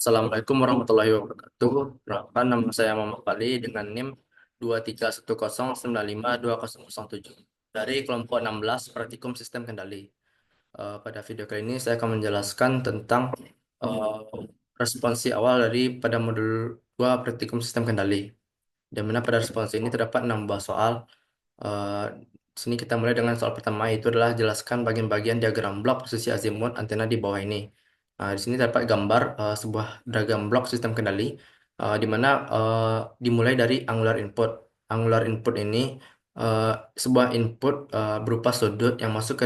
Assalamualaikum warahmatullahi wabarakatuh. Perkenalkan, nama saya Muhammad Fali dengan NIM 2310952007 dari kelompok 16 Praktikum Sistem Kendali. Pada video kali ini saya akan menjelaskan tentang eh, responsi awal pada modul 2 Praktikum Sistem Kendali. Di mana pada responsi ini terdapat 6 buah soal. Eh, Sini kita mulai dengan soal pertama, itu adalah jelaskan bagian-bagian diagram blok posisi azimut antena di bawah ini. Di sini terdapat gambar sebuah diagram blok sistem kendali, di mana dimulai dari angular input. Angular input ini eh, sebuah input berupa sudut yang masuk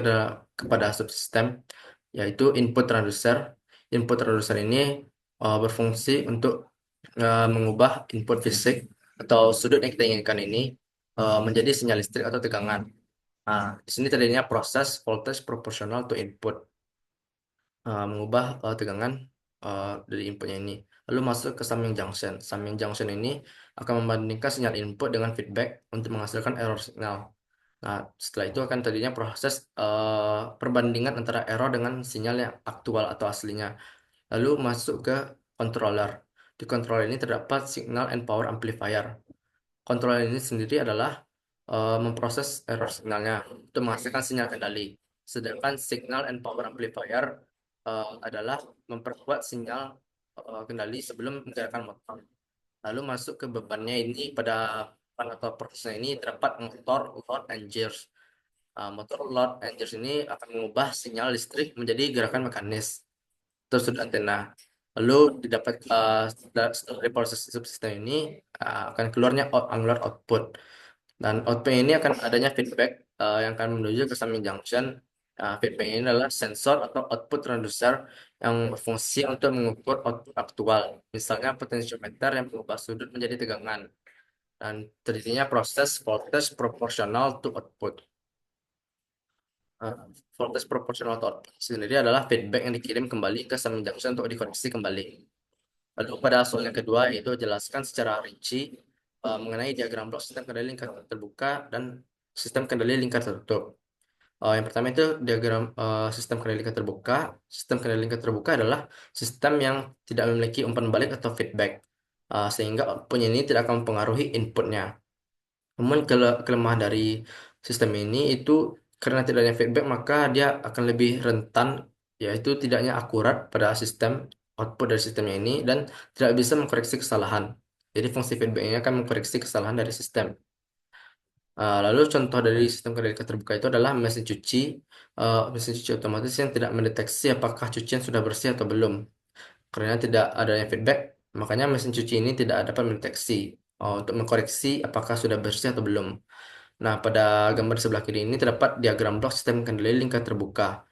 kepada subsistem, yaitu input transducer. Input transducer ini berfungsi untuk mengubah input fisik atau sudut yang kita inginkan ini menjadi sinyal listrik atau tegangan. Nah, di sini terjadinya proses voltage proportional to input, mengubah tegangan dari inputnya ini. Lalu masuk ke summing junction. Summing junction ini akan membandingkan sinyal input dengan feedback untuk menghasilkan error signal. Nah, setelah itu akan terjadinya proses perbandingan antara error dengan sinyal yang aktual atau aslinya. Lalu masuk ke controller. Di controller ini terdapat signal and power amplifier. Controller ini sendiri adalah memproses error signalnya untuk menghasilkan sinyal kendali. Sedangkan signal and power amplifier adalah memperkuat sinyal kendali sebelum menggerakkan motor. Lalu masuk ke bebannya ini, pada beban atau prosesnya ini terdapat motor, load, and gears. Motor, load, and gears ini akan mengubah sinyal listrik menjadi gerakan mekanis tersudut antena. Lalu didapat dari proses subsistem ini akan keluarnya angular output. Dan output ini akan adanya feedback yang akan menuju ke summing junction. Feedback ini adalah sensor atau output transducer yang berfungsi untuk mengukur output aktual. Misalnya potentiometer yang mengubah sudut menjadi tegangan. Dan terjadinya proses voltage proportional to output. Uh, Voltage proportional to output sendiri adalah feedback yang dikirim kembali ke summing junction untuk dikoreksi kembali. Lalu pada soal yang kedua, yaitu jelaskan secara rinci mengenai diagram blok sistem kendali lingkar terbuka dan sistem kendali lingkar tertutup. Yang pertama itu diagram sistem kendali lingkar terbuka. Sistem kendali lingkar terbuka adalah sistem yang tidak memiliki umpan balik atau feedback, sehingga outputnya ini tidak akan mempengaruhi inputnya. Namun kelemahan dari sistem ini itu karena tidak adanya feedback, maka dia akan lebih rentan, yaitu tidaknya akurat pada sistem output dari sistemnya ini, dan tidak bisa mengkoreksi kesalahan. Jadi fungsi feedback ini akan mengkoreksi kesalahan dari sistem. Lalu contoh dari sistem kendali terbuka itu adalah mesin cuci. Mesin cuci otomatis yang tidak mendeteksi apakah cucian sudah bersih atau belum. Karena tidak adanya feedback, makanya mesin cuci ini tidak dapat mendeteksi untuk mengkoreksi apakah sudah bersih atau belum. Nah, pada gambar di sebelah kiri ini terdapat diagram blok sistem kendali lingkar terbuka,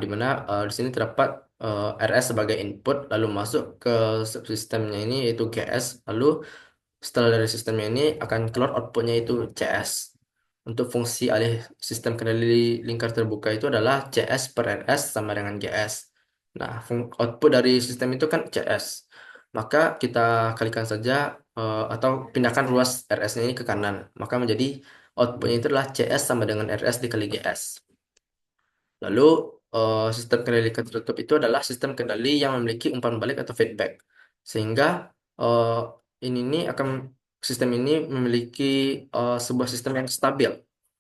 di mana di sini terdapat RS sebagai input, lalu masuk ke subsistemnya ini yaitu GS, lalu setelah dari sistemnya ini akan keluar outputnya itu CS. Untuk fungsi alih sistem kendali lingkar terbuka itu adalah CS per RS sama dengan GS. Nah, output dari sistem itu kan CS. Maka kita kalikan saja atau pindahkan ruas RS-nya ini ke kanan. Maka menjadi outputnya itu adalah CS sama dengan RS dikali GS. Lalu sistem kendali tertutup itu adalah sistem kendali yang memiliki umpan balik atau feedback. Sehingga eh, ini akan sistem ini memiliki sebuah sistem yang stabil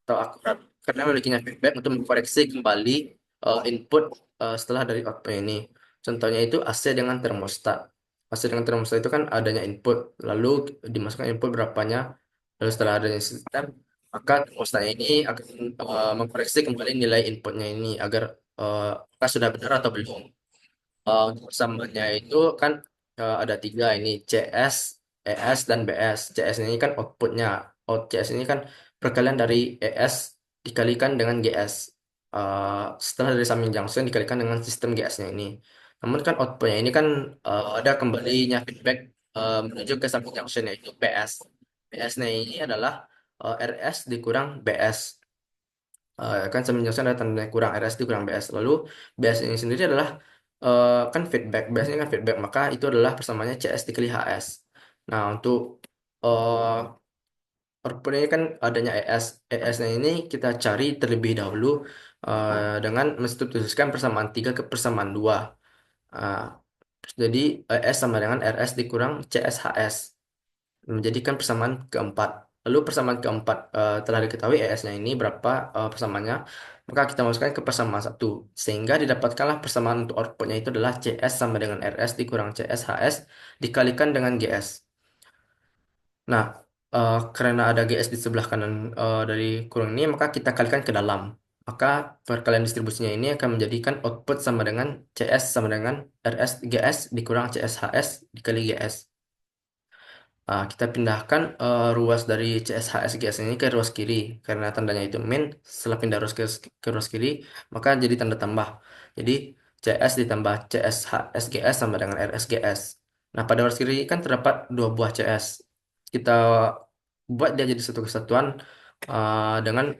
atau akurat karena memilikinya feedback untuk mengkoreksi kembali input setelah dari output ini. Contohnya itu AC dengan termostat. AC dengan termostat itu kan adanya input, lalu dimasukkan input berapanya, lalu setelah adanya sistem, maka termostatnya ini akan mengkoreksi kembali nilai inputnya ini agar apakah sudah benar atau belum. Untuk sambungnya itu kan ada tiga ini, CS, ES, dan BS. CS ini kan outputnya. CS ini kan perkalian dari ES dikalikan dengan GS. Setelah dari summing junction dikalikan dengan sistem GS-nya ini. Namun kan outputnya ini kan ada kembalinya feedback menuju ke summing junction, yaitu PS. PS-nya ini adalah RS dikurang BS. Kan summing junction ada tanda kurang, RS dikurang BS. Lalu BS ini sendiri adalah kan feedback. Biasanya kan feedback, maka itu adalah persamaannya CS dikali HS. Nah, untuk uh, output ini kan adanya ES. ES-nya ini kita cari terlebih dahulu dengan mensubstitusikan persamaan 3 ke persamaan 2. Jadi ES sama dengan RS dikurang CSHS menjadikan persamaan keempat. Lalu persamaan keempat telah diketahui ES-nya ini berapa persamaannya, maka kita masukkan ke persamaan satu, sehingga didapatkanlah persamaan untuk outputnya itu adalah CS sama dengan RS dikurang CSHS dikalikan dengan GS. Nah, karena ada GS di sebelah kanan dari kurung ini, maka kita kalikan ke dalam. Maka perkalian distribusinya ini akan menjadikan output sama dengan CS sama dengan RS GS dikurang CSHS dikali GS. Kita pindahkan ruas dari CSHSGS ini ke ruas kiri karena tandanya itu min. Setelah pindah ruas ke ruas kiri, maka jadi tanda tambah. Jadi CS ditambah CSHSGS sama dengan RSGS. Nah, pada ruas kiri kan terdapat dua buah CS. Kita buat dia jadi satu kesatuan dengan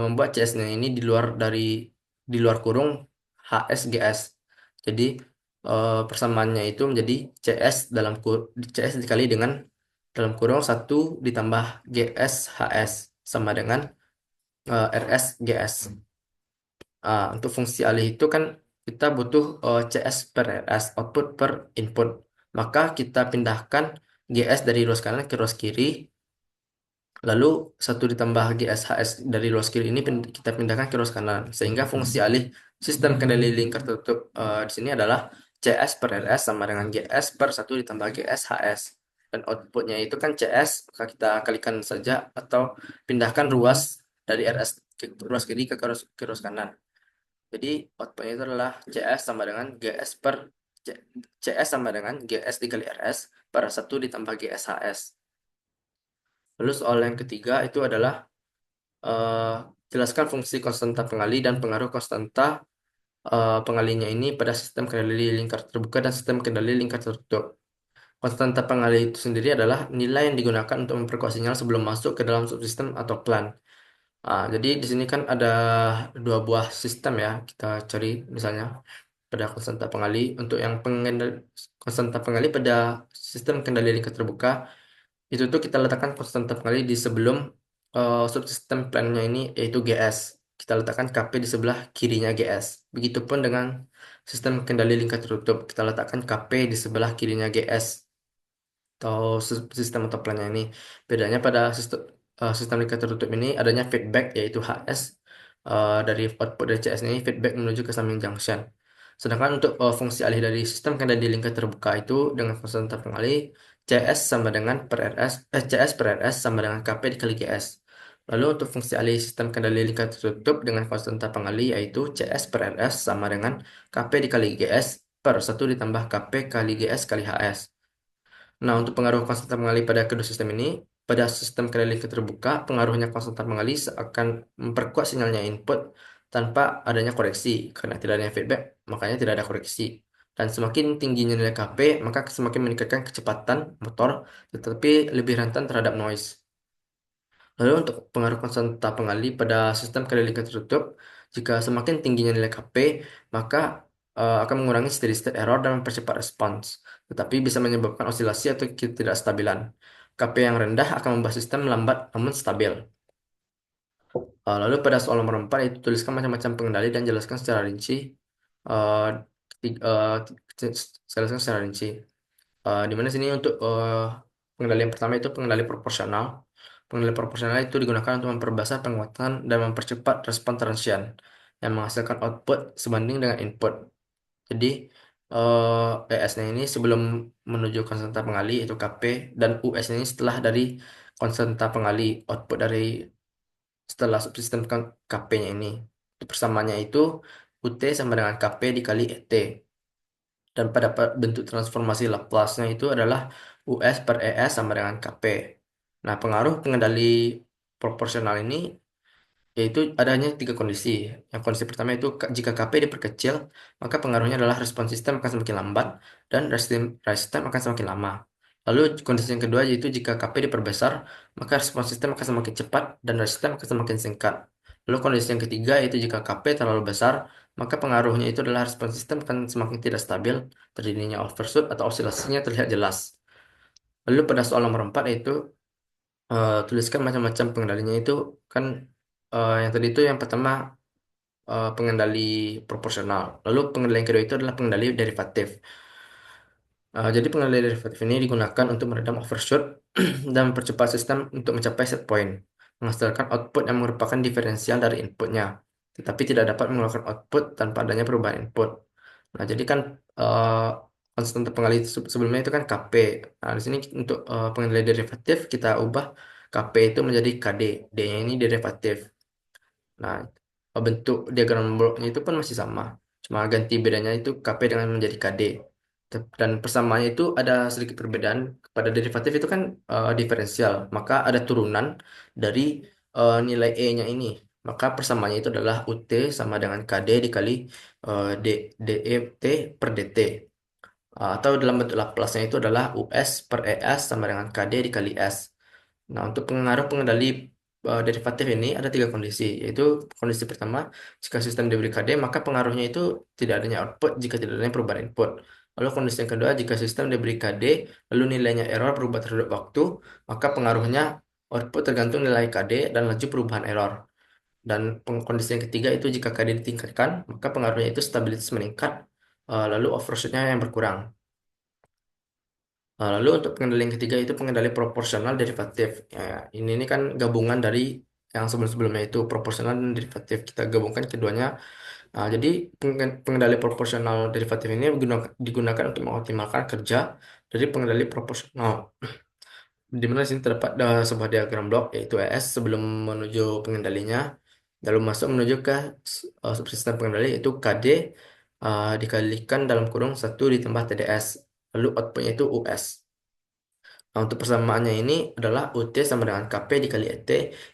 membuat CS-nya ini di luar kurung HSGS. Jadi persamaannya itu menjadi CS dikali dengan dalam kurung satu ditambah GSHS sama dengan RSGS. Untuk fungsi alih itu kan kita butuh CS per RS, output per input. Maka kita pindahkan GS dari ruas kanan ke ruas kiri. Lalu satu ditambah GSHS dari ruas kiri ini kita pindahkan ke ruas kanan. Sehingga fungsi alih sistem kendali lingkar tertutup di sini adalah CS per RS sama dengan GS per satu ditambah GSHS. Dan outputnya itu kan CS, maka kita kalikan saja atau pindahkan ruas dari RS ke ruas kiri ke ruas kanan. Jadi outputnya itu adalah CS sama dengan GS dikali RS per satu ditambah GSHS. Lalu soal yang ketiga itu adalah eh, jelaskan fungsi konstanta pengali dan pengaruh konstanta pengalinya ini pada sistem kendali lingkar terbuka dan sistem kendali lingkar tertutup. Konstanta pengali itu sendiri adalah nilai yang digunakan untuk memperkuat sinyal sebelum masuk ke dalam subsistem atau plan. Jadi di sini kan ada dua buah sistem ya. Kita cari misalnya pada konstanta pengali untuk yang konstanta pengali pada sistem kendali lingkar terbuka itu tuh kita letakkan konstanta pengali di sebelum subsistem plannya ini yaitu GS. Kita letakkan KP di sebelah kirinya GS. Begitupun dengan sistem kendali lingkar tertutup. Kita letakkan KP di sebelah kirinya GS atau sistem atau plannya ini. Bedanya pada sistem lingkar tertutup ini adanya feedback yaitu HS dari output dari CS ini feedback menuju ke summing junction. Sedangkan untuk fungsi alih dari sistem kendali lingkar terbuka itu dengan konstanta pengalih CS sama dengan CS per RS sama dengan KP dikali GS. Lalu untuk fungsi alih sistem kendali lingkar tertutup dengan konstanta pengalih yaitu CS per RS sama dengan KP dikali GS per satu ditambah KP kali GS kali HS. Nah, untuk pengaruh konstanta pengalih pada kedua sistem ini, pada sistem kendali terbuka, pengaruhnya konstanta pengalih akan memperkuat sinyalnya input tanpa adanya koreksi. Karena tidak adanya feedback, makanya tidak ada koreksi. Dan semakin tingginya nilai KP, maka semakin meningkatkan kecepatan motor, tetapi lebih rentan terhadap noise. Lalu untuk pengaruh konstanta pengalih pada sistem kendali tertutup, jika semakin tingginya nilai KP, maka akan mengurangi steady state error dan mempercepat respons, tetapi bisa menyebabkan osilasi atau ketidakstabilan. KP yang rendah akan membuat sistem lambat namun stabil. Lalu pada soal nomor 4 itu tuliskan macam-macam pengendali dan jelaskan secara rinci. eh, keti- eh, Jelaskan secara rinci. Di mana sini untuk pengendali yang pertama itu pengendali proporsional. Pengendali proporsional itu digunakan untuk memperbesar penguatan dan mempercepat respon transient yang menghasilkan output sebanding dengan input. Jadi ES-nya ini sebelum menuju konstanta pengali itu KP dan US ini setelah dari konstanta pengali output dari setelah subsistem KP-nya ini. Persamaannya itu UT sama dengan KP dikali ET. Dan pada bentuk transformasi Laplace-nya itu adalah US per ES sama dengan KP. Nah, pengaruh pengendali proporsional ini yaitu adanya tiga kondisi. Yang kondisi pertama itu jika KP diperkecil, maka pengaruhnya adalah respon sistem akan semakin lambat dan resisten akan semakin lama. Lalu kondisi yang kedua yaitu jika KP diperbesar, maka respon sistem akan semakin cepat dan resisten akan semakin singkat. Lalu kondisi yang ketiga yaitu jika KP terlalu besar, maka pengaruhnya itu adalah respon sistem akan semakin tidak stabil, terjadinya overshoot atau osilasinya terlihat jelas. Lalu pada soal nomor 4 yaitu tuliskan macam-macam pengendalinya itu kan yang tadi itu yang pertama pengendali proporsional. Lalu pengendali yang kedua itu adalah pengendali derivatif. Jadi pengendalian derivatif ini digunakan untuk meredam overshoot dan mempercepat sistem untuk mencapai set point, menghasilkan output yang merupakan diferensial dari inputnya, tetapi tidak dapat mengeluarkan output tanpa adanya perubahan input. Nah, jadi kan eh, konstan terpenggali sebelumnya itu kan Kp. Nah, di sini untuk pengendalian derivatif kita ubah Kp itu menjadi Kd. D-nya ini derivatif. Nah, bentuk diagram bloknya itu pun masih sama. Cuma ganti bedanya itu Kp dengan menjadi Kd. Dan persamaannya itu ada sedikit perbedaan. Pada derivatif itu kan diferensial. Maka ada turunan dari nilai E-nya ini. Maka persamaannya itu adalah UT sama dengan KD dikali DET per DT. Atau dalam bentuk Laplace-nya itu adalah US per ES sama dengan KD dikali S. Nah, untuk pengaruh pengendali derivatif ini ada tiga kondisi, yaitu kondisi pertama, jika sistem diberi KD, maka pengaruhnya itu tidak adanya output jika tidak adanya perubahan input. Lalu kondisi yang kedua, jika sistem diberi KD, lalu nilainya error berubah terhadap waktu, maka pengaruhnya output tergantung nilai KD dan laju perubahan error. Dan kondisi yang ketiga itu jika KD ditingkatkan, maka pengaruhnya itu stabilitas meningkat, lalu overshootnya yang berkurang. Nah, lalu untuk pengendali yang ketiga itu pengendali proporsional derivatif. Ya, ini kan gabungan dari yang sebelum-sebelumnya itu proporsional dan derivatif. Kita gabungkan keduanya. Nah, jadi pengendali proporsional derivatif ini digunakan untuk mengoptimalkan kerja dari pengendali proporsional. Di mana di sini terdapat sebuah diagram blok yaitu ES sebelum menuju pengendalinya, lalu masuk menuju ke subsistem pengendali yaitu KD dikalikan dalam kurung 1 ditambah TDS. Lalu outputnya itu US. Nah, untuk persamaannya ini adalah UT sama dengan KP dikali ET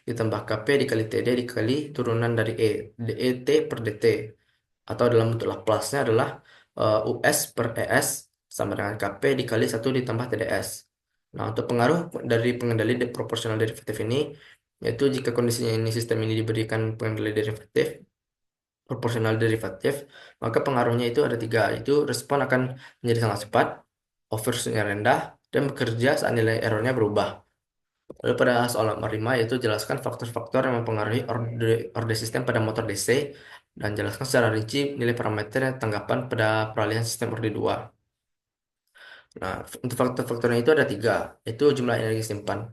ditambah KP dikali TD dikali turunan dari E, DET per DT. Atau dalam bentuk Laplace-nya adalah US per ES sama dengan KP dikali 1 ditambah TDS. Nah, untuk pengaruh dari pengendali proporsional derivatif ini, yaitu jika kondisinya ini sistem ini diberikan pengendali derivatif, proporsional derivatif, maka pengaruhnya itu ada tiga, yaitu respon akan menjadi sangat cepat, overshootnya rendah, dan bekerja saat nilai errornya berubah. Lalu pada soal nomor 5 yaitu jelaskan faktor-faktor yang mempengaruhi orde sistem pada motor DC dan jelaskan secara rinci nilai parameter dan tanggapan pada peralihan sistem orde 2. Nah, untuk faktor-faktornya itu ada tiga, yaitu jumlah energi simpan.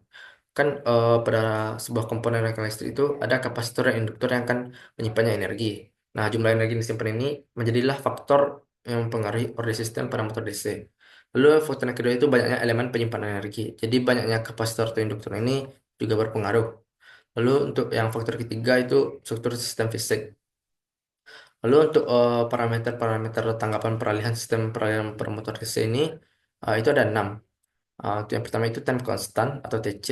Kan pada sebuah komponen elektrik listrik itu ada kapasitor dan induktor yang akan menyimpannya energi. Nah, jumlah energi yang disimpan ini menjadilah faktor yang mempengaruhi orde sistem pada motor DC. Lalu faktor yang kedua itu banyaknya elemen penyimpanan energi. Jadi banyaknya kapasitor atau induktor ini juga berpengaruh. Lalu untuk yang faktor ketiga itu struktur sistem fisik. Lalu untuk parameter-parameter tanggapan peralihan sistem peralihan permotor DC ini itu ada 6. Untuk yang pertama itu time constant atau TC.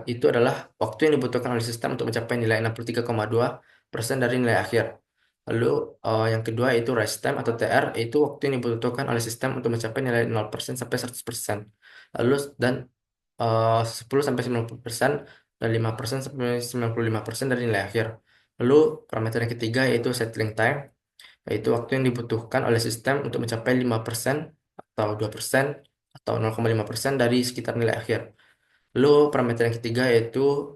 Itu adalah waktu yang dibutuhkan oleh sistem untuk mencapai nilai 63,2% dari nilai akhir. Lalu yang kedua itu rise time atau TR, itu waktu yang dibutuhkan oleh sistem untuk mencapai nilai 0% sampai 100%. Lalu dan 10 sampai 90% dan 5% sampai 95% dari nilai akhir. Lalu parameter yang ketiga yaitu settling time, yaitu waktu yang dibutuhkan oleh sistem untuk mencapai 5% atau 2% atau 0,5% dari sekitar nilai akhir. Lalu parameter yang ketiga yaitu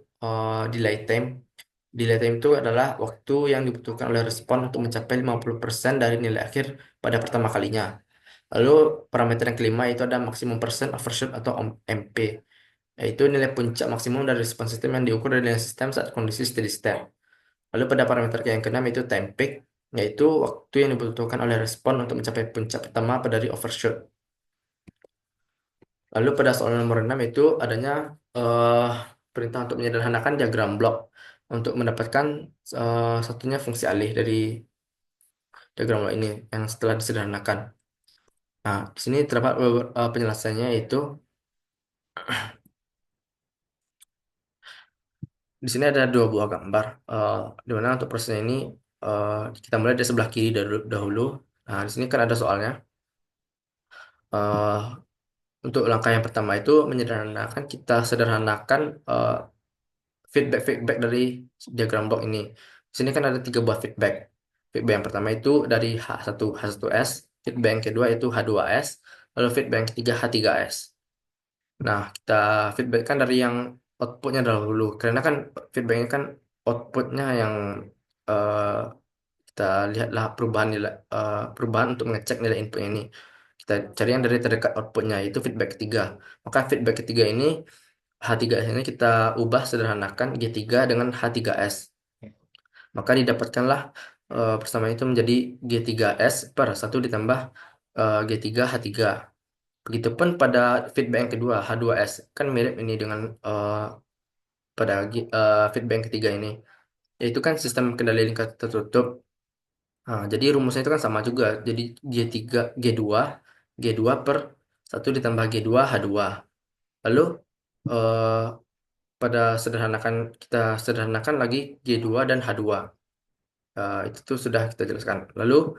delay time. Delay time itu adalah waktu yang dibutuhkan oleh respon untuk mencapai 50% dari nilai akhir pada pertama kalinya. Lalu parameter yang kelima itu ada maksimum persen overshoot atau MP, yaitu nilai puncak maksimum dari respon sistem yang diukur dari nilai sistem saat kondisi steady state. Lalu pada parameter yang keenam itu time peak, yaitu waktu yang dibutuhkan oleh respon untuk mencapai puncak pertama dari overshoot. Lalu pada soal nomor 6 itu adanya eh, perintah untuk menyederhanakan diagram blok untuk mendapatkan satunya fungsi alih dari diagram blok ini yang setelah disederhanakan. Nah, di sini terdapat penjelasannya yaitu di sini ada dua buah gambar. Di mana untuk prosesnya ini kita mulai dari sebelah kiri dahulu. Nah, di sini kan ada soalnya. Eh, untuk langkah yang pertama itu menyederhanakan, kita sederhanakan feedback dari diagram blok ini. Di sini kan ada tiga buah feedback. Feedback yang pertama itu dari H1S, feedback yang kedua itu H2S, lalu feedback yang ketiga H3S. Nah, kita feedback kan dari yang outputnya dahulu, karena kan feedbacknya kan outputnya yang eh, kita lihatlah perubahan nilai perubahan untuk mengecek nilai input ini. kita cari yang dari terdekat outputnya, itu feedback ketiga. Maka feedback ketiga ini H3S ini kita ubah sederhanakan G3 dengan H3S. Maka didapatkanlah persamaan itu menjadi G3S per satu ditambah G3 H3. Begitupun pada feedback yang kedua, H2S. Kan mirip ini dengan pada feedback yang ketiga ini. Yaitu kan sistem kendali lingkar tertutup. Nah, jadi rumusnya itu kan sama juga. Jadi G3, G2, G2 per satu ditambah G2 H2. Lalu eh, pada kita sederhanakan lagi G2 dan H2. Itu tuh sudah kita jelaskan. Lalu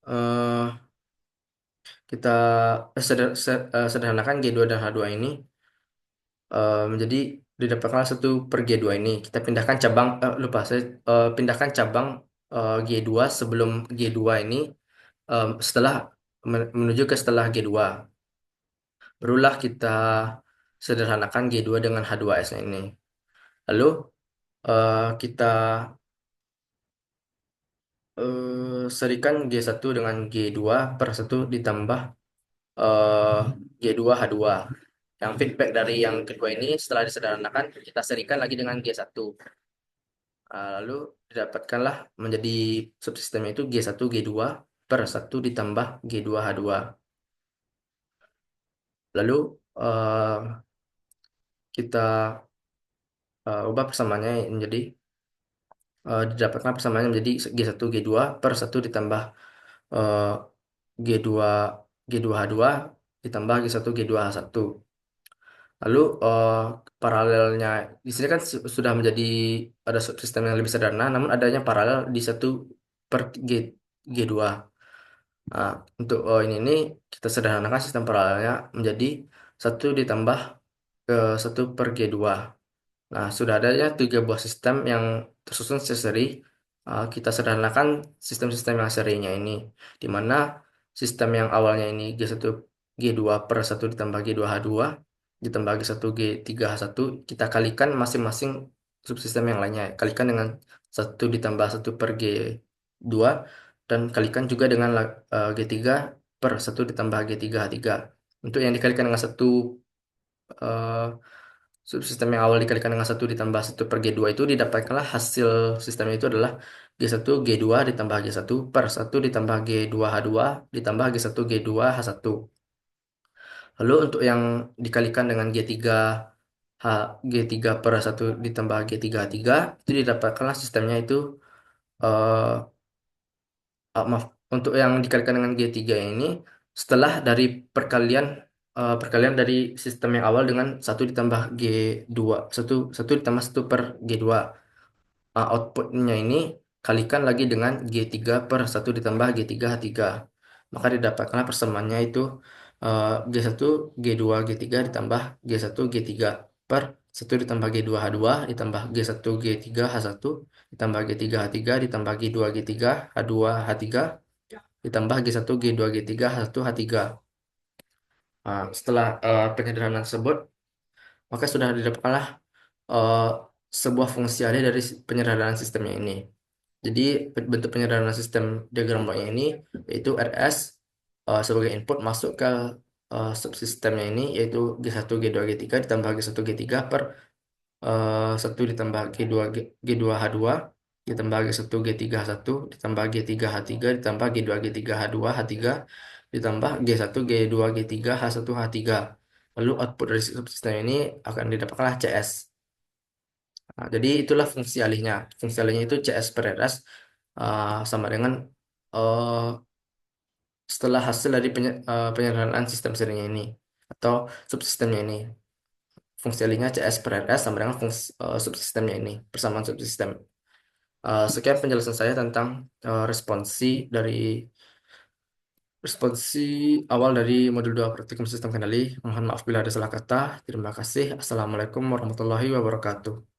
eh, kita sederhanakan G2 dan H2 ini menjadi didapatkan satu per G2 ini. Kita pindahkan cabang, lupa, saya pindahkan cabang G2 sebelum G2 ini setelah menuju ke setelah G2. Barulah kita sederhanakan G2 dengan H2S ini. Lalu kita serikan G1 dengan G2 per satu ditambah eh, G2 H2. Yang feedback dari yang kedua ini setelah disederhanakan kita serikan lagi dengan G1. Lalu didapatkanlah menjadi subsistemnya itu G1 G2 per satu ditambah G2 H2. Lalu eh, kita ubah persamaannya menjadi didapatkan persamaannya menjadi G1 G2 per satu ditambah eh, G2 G2 H2 ditambah G1 G2 H1. Lalu paralelnya di sini kan sudah menjadi ada subsistem yang lebih sederhana, namun adanya paralel di satu per G2. Nah, untuk ini kita sederhanakan sistem paralelnya menjadi satu ditambah satu per G2. Nah, sudah adanya tiga buah sistem yang tersusun seseri. Kita sederhanakan sistem-sistem yang serinya ini, di mana sistem yang awalnya ini G1 G2 per satu ditambah G2 H2 ditambah G1 G3 H1, kita kalikan masing-masing subsistem yang lainnya. Kalikan dengan satu ditambah satu per G2 dan kalikan juga dengan G3 per satu ditambah G3 H3. Untuk yang dikalikan dengan satu eh, subsistem yang awal dikalikan dengan satu ditambah satu per G2 itu didapatkanlah hasil sistemnya itu adalah G1 G2 ditambah G1 per satu ditambah G2 H2 ditambah G1 G2 H1. Lalu untuk yang dikalikan dengan G3 per satu ditambah G3 H3 itu didapatkanlah sistemnya itu eh, maaf, untuk yang dikalikan dengan G3 ini setelah dari perkalian perkalian dari sistem yang awal dengan satu ditambah G2 satu satu ditambah satu per G2. Outputnya ini kalikan lagi dengan G3 per satu ditambah G3 H3. Maka didapatkanlah persamaannya itu G1 G2 G3 ditambah G1 G3 per satu ditambah G2 H2 ditambah G1 G3 H1 ditambah G3 H3 ditambah G2 G3 H2 H3 ditambah G1 G2 G3 H1 H3. Setelah penyederhanaan tersebut, maka sudah didapatkanlah eh, sebuah fungsi alih dari penyederhanaan sistemnya ini. Jadi bentuk penyederhanaan sistem diagram bloknya ini yaitu RS sebagai input masuk ke subsistemnya ini yaitu G1 G2 G3 ditambah G1 G3 per 1 ditambah G2 H2 ditambah G1 G3 H1 ditambah G3 H3 ditambah G2 G3 H2 H3 ditambah G1 G2 G3 H1 H3. Lalu output dari subsistem ini akan didapatkanlah CS. Nah, jadi itulah fungsi alihnya. Fungsi alihnya itu CS per RS sama dengan eh, setelah hasil dari penyederhanaan sistem serinya ini atau subsistemnya ini. Fungsi alihnya CS per RS sama dengan fungsi subsistemnya ini, persamaan subsistem. Sekian penjelasan saya tentang responsi awal dari modul 2 praktikum sistem kendali. Mohon maaf bila ada salah kata. Terima kasih. Assalamualaikum warahmatullahi wabarakatuh.